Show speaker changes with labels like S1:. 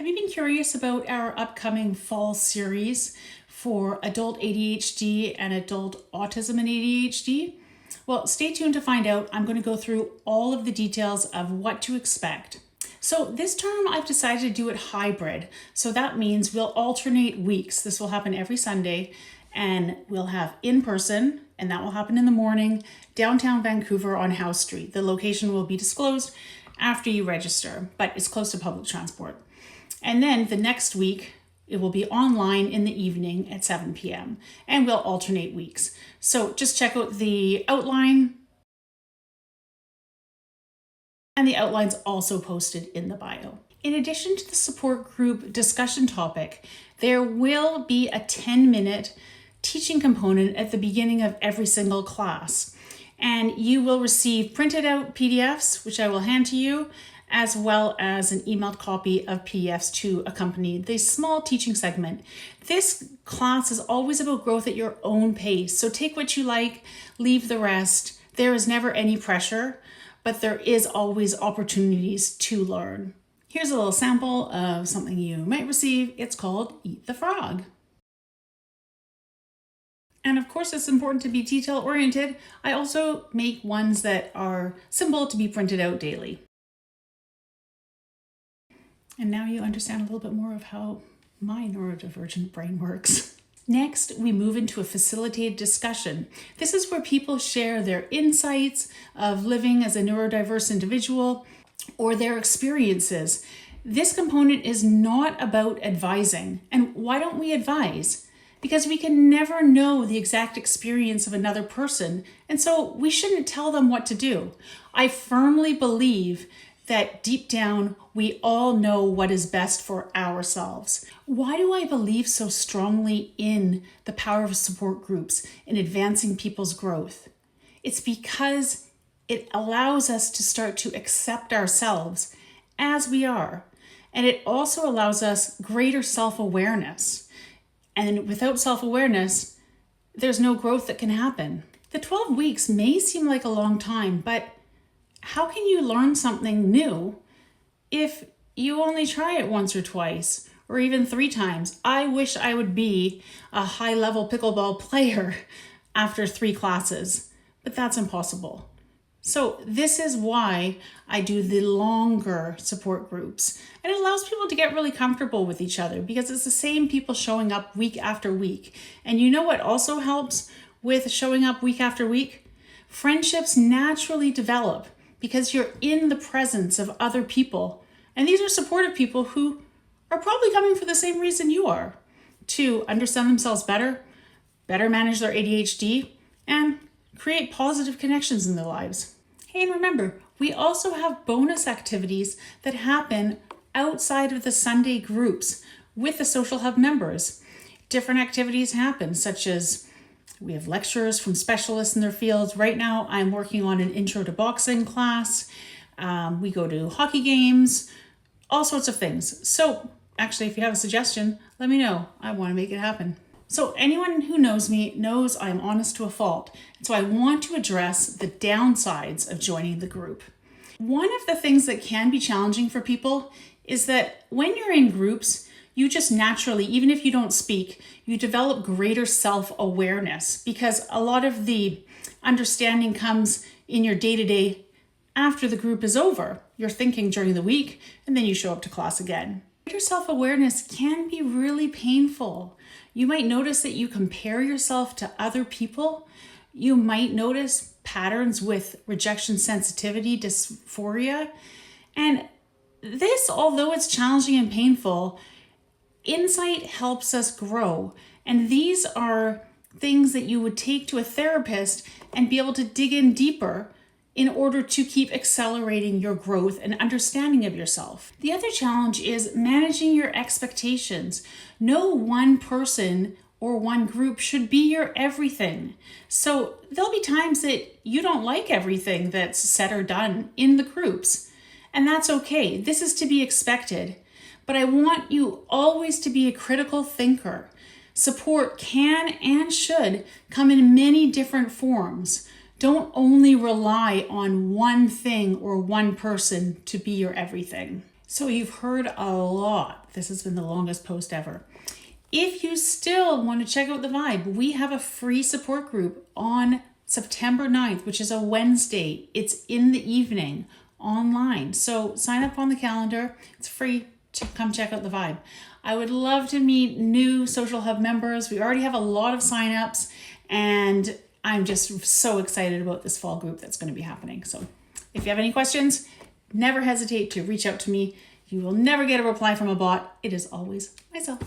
S1: Have you been curious about our upcoming fall series for adult ADHD and adult autism and ADHD? Well, stay tuned to find out. I'm going to go through all of the details of what to expect. So this term I've decided to do it hybrid. So that means we'll alternate weeks. This will happen every Sunday, and we'll have in person, and that will happen in the morning, downtown Vancouver on House Street. The location will be disclosed after you register, but it's close to public transport. And then the next week, it will be online in the evening at 7 p.m. and we'll alternate weeks. So just check out the outline. And the outline's also posted in the bio. In addition to the support group discussion topic, there will be a 10-minute teaching component at the beginning of every single class. And you will receive printed out PDFs, which I will hand to you, as well as an emailed copy of PDFs to accompany this small teaching segment. This class is always about growth at your own pace. So take what you like, leave the rest. There is never any pressure, but there is always opportunities to learn. Here's a little sample of something you might receive. It's called Eat the Frog. And of course, it's important to be detail-oriented. I also make ones that are simple to be printed out daily. And now you understand a little bit more of how my neurodivergent brain works. Next, we move into a facilitated discussion. This is where people share their insights of living as a neurodiverse individual or their experiences. This component is not about advising. And why don't we advise? Because we can never know the exact experience of another person, and so we shouldn't tell them what to do. I firmly believe that deep down, we all know what is best for ourselves. Why do I believe so strongly in the power of support groups in advancing people's growth? It's because it allows us to start to accept ourselves as we are, and it also allows us greater self-awareness. And without self-awareness, there's no growth that can happen. The 12 weeks may seem like a long time, but how can you learn something new if you only try it once or twice or even 3 times? I wish I would be a high-level pickleball player after 3 classes, but that's impossible. So this is why I do the longer support groups. And it allows people to get really comfortable with each other because it's the same people showing up week after week. And you know what also helps with showing up week after week? Friendships naturally develop because you're in the presence of other people. And these are supportive people who are probably coming for the same reason you are, to understand themselves better manage their ADHD, and create positive connections in their lives. Hey, and remember, we also have bonus activities that happen outside of the Sunday groups with the Social Hub members. Different activities happen, such as we have lecturers from specialists in their fields. Right now, I'm working on an intro to boxing class. We go to hockey games, all sorts of things. So actually, if you have a suggestion, let me know. I want to make it happen. So anyone who knows me knows I'm honest to a fault. And so I want to address the downsides of joining the group. One of the things that can be challenging for people is that when you're in groups, you just naturally, even if you don't speak, you develop greater self-awareness because a lot of the understanding comes in your day-to-day after the group is over. You're thinking during the week, and then you show up to class again. Greater self-awareness can be really painful. You might notice that you compare yourself to other people. You might notice patterns with rejection sensitivity, dysphoria. And this, although it's challenging and painful, insight helps us grow. And these are things that you would take to a therapist and be able to dig in deeper in order to keep accelerating your growth and understanding of yourself. The other challenge is managing your expectations. No one person or one group should be your everything. So there'll be times that you don't like everything that's said or done in the groups, and that's okay. This is to be expected. But I want you always to be a critical thinker. Support can and should come in many different forms. Don't only rely on one thing or one person to be your everything. So you've heard a lot. This has been the longest post ever. If you still want to check out the Vibe, we have a free support group on September 9th, which is a Wednesday. It's in the evening online. So sign up on the calendar. It's free to come check out the Vibe. I would love to meet new Social Hub members. We already have a lot of signups, and I'm just so excited about this fall group that's going to be happening. So if you have any questions, never hesitate to reach out to me. You will never get a reply from a bot. It is always myself.